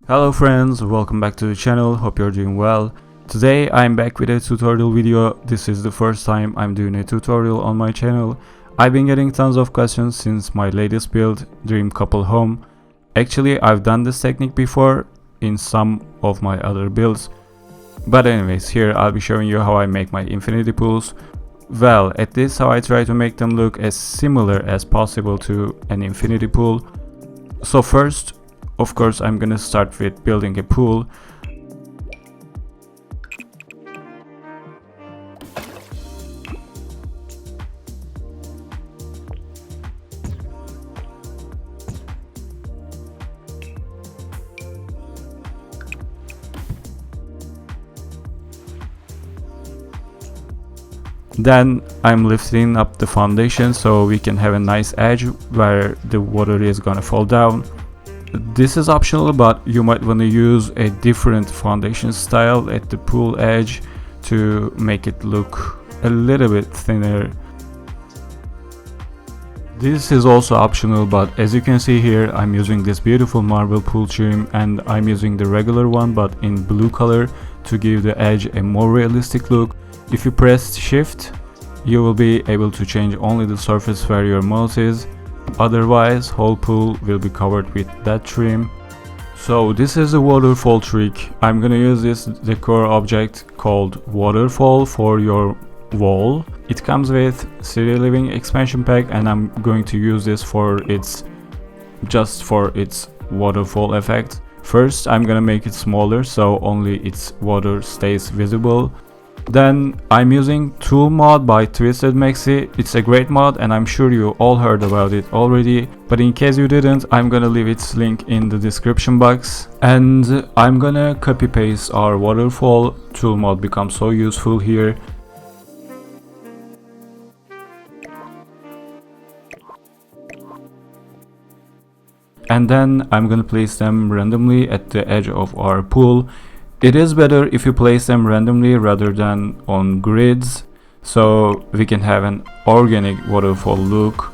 Hello friends, welcome back to the channel, hope you're doing well. Today I'm back with a tutorial video. This is the first time I'm doing a tutorial on my channel. I've been getting tons of questions since my latest build, Dream Couple Home. Actually, I've done this technique before in some of my other builds. But anyways, here I'll be showing you how I make my infinity pools. Well, at this how I try to make them look as similar as possible to an infinity pool. So first, of course, I'm gonna start with building a pool. Then I'm lifting up the foundation so we can have a nice edge where the water is gonna fall down. This is optional, but you might want to use a different foundation style at the pool edge to make it look a little bit thinner. This is also optional, but as you can see here, I'm using this beautiful marble pool trim and I'm using the regular one but in blue color to give the edge a more realistic look. If you press shift, you will be able to change only the surface where your mouse is. Otherwise, whole pool will be covered with that trim. So this is a waterfall trick. I'm gonna use this decor object called waterfall for your wall. It comes with City Living expansion pack and I'm going to use this for its waterfall effect. First, I'm gonna make it smaller so only its water stays visible. Then I'm using T.O.O.L mod by TwistedMexi. It's a great mod and I'm sure you all heard about it already, but in case you didn't, I'm gonna leave its link in the description box. And I'm gonna copy paste our waterfall. T.O.O.L mod becomes so useful here. And then I'm gonna place them randomly at the edge of our pool. It is better if you place them randomly rather than on grids, so we can have an organic waterfall look.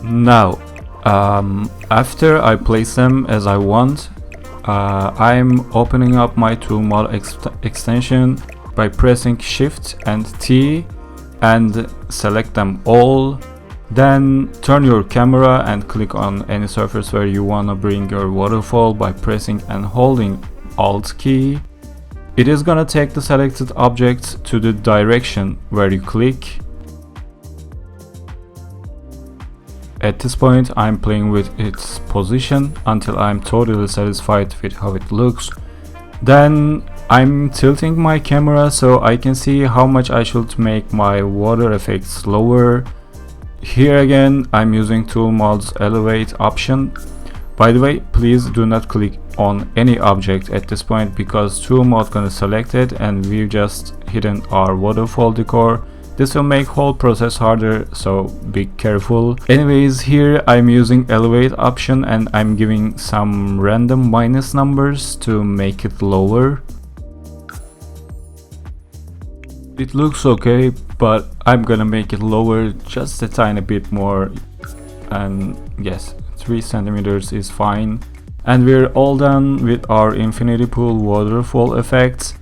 Now, after I place them as I want, I'm opening up my T.O.O.L mod extension by pressing Shift and T and select them all. Then turn your camera and click on any surface where you wanna bring your waterfall by pressing and holding Alt key. It is gonna take the selected object to the direction where you click. At this point, I'm playing with its position until I'm totally satisfied with how it looks. Then I'm tilting my camera so I can see how much I should make my water effects lower. Here again, I'm using T.O.O.L mod's elevate option. By the way, please do not click on any object at this point because T.O.O.L mod gonna select it and we've just hidden our waterfall decor. This will make whole process harder, so be careful. Anyways, here I'm using elevate option and I'm giving some random minus numbers to make it lower. It looks okay, but I'm gonna make it lower just a tiny bit more. And yes, 3 centimeters is fine. And we're all done with our infinity pool waterfall effects.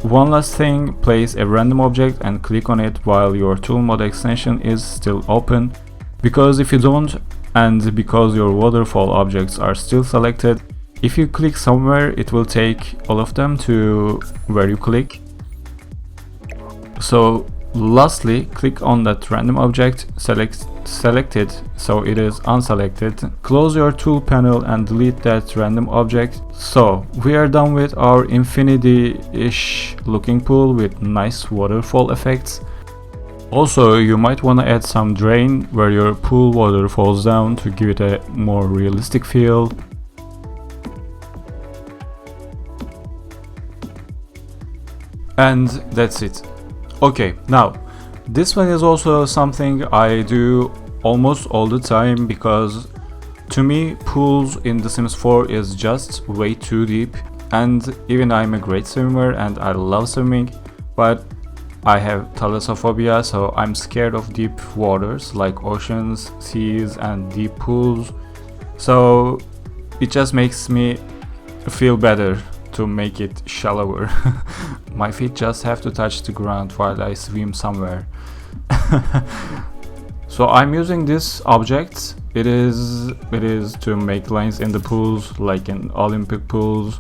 One last thing, place a random object and click on it while your T.O.O.L mod extension is still open, because if you don't, and because your waterfall objects are still selected, if you click somewhere it will take all of them to where you click. So lastly, click on that random object, select it so it is unselected, close your tool panel and delete that random object. So we are done with our infinity-ish looking pool with nice waterfall effects. Also, you might want to add some drain where your pool water falls down to give it a more realistic feel. And that's it. Okay, now this one is also something I do almost all the time, because to me pools in The Sims 4 is just way too deep, and even I'm a great swimmer and I love swimming, but I have thalassophobia, so I'm scared of deep waters like oceans, seas and deep pools. So it just makes me feel better to make it shallower. My feet just have to touch the ground while I swim somewhere. So I'm using this object. It is to make lines in the pools, like in Olympic pools.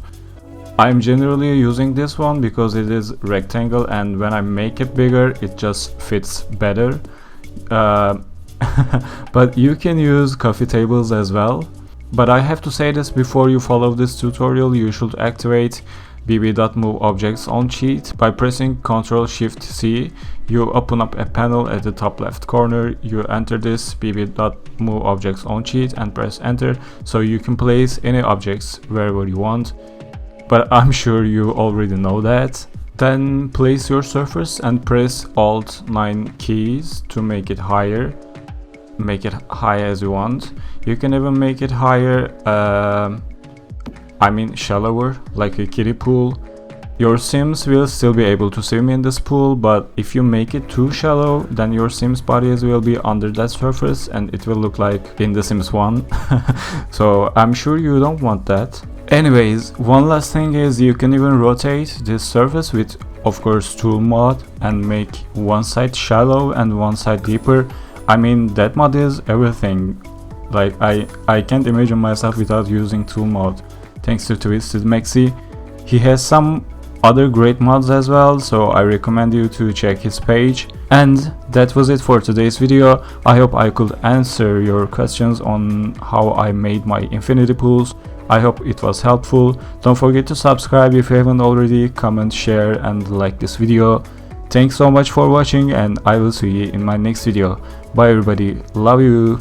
I'm generally using this one because it is rectangle, and when I make it bigger it just fits better. But you can use coffee tables as well. But I have to say this, before you follow this tutorial you should activate bb.move objects on cheat. By pressing Ctrl+Shift+C, you open up a panel at the top left corner. You enter this bb.move objects on cheat and press enter, so you can place any objects wherever you want. But I'm sure you already know that. Then place your surface and press Alt 9 keys to make it higher. Make it high as you want. You can even make it higher, shallower, like a kiddie pool. Your Sims will still be able to swim in this pool, but if you make it too shallow, then your Sims bodies will be under that surface and it will look like in The Sims 1. So I'm sure you don't want that. Anyways, one last thing is you can even rotate this surface with, of course, tool mod, and make one side shallow and one side deeper. That mod is everything. Like I can't imagine myself without using tool mod. Thanks to TwistedMexi. He has some other great mods as well, so I recommend you to check his page. And that was it for today's video. I hope I could answer your questions on how I made my infinity pools. I hope it was helpful. Don't forget to subscribe if you haven't already, comment, share and like this video. Thanks so much for watching, and I will see you in my next video. Bye everybody, love you.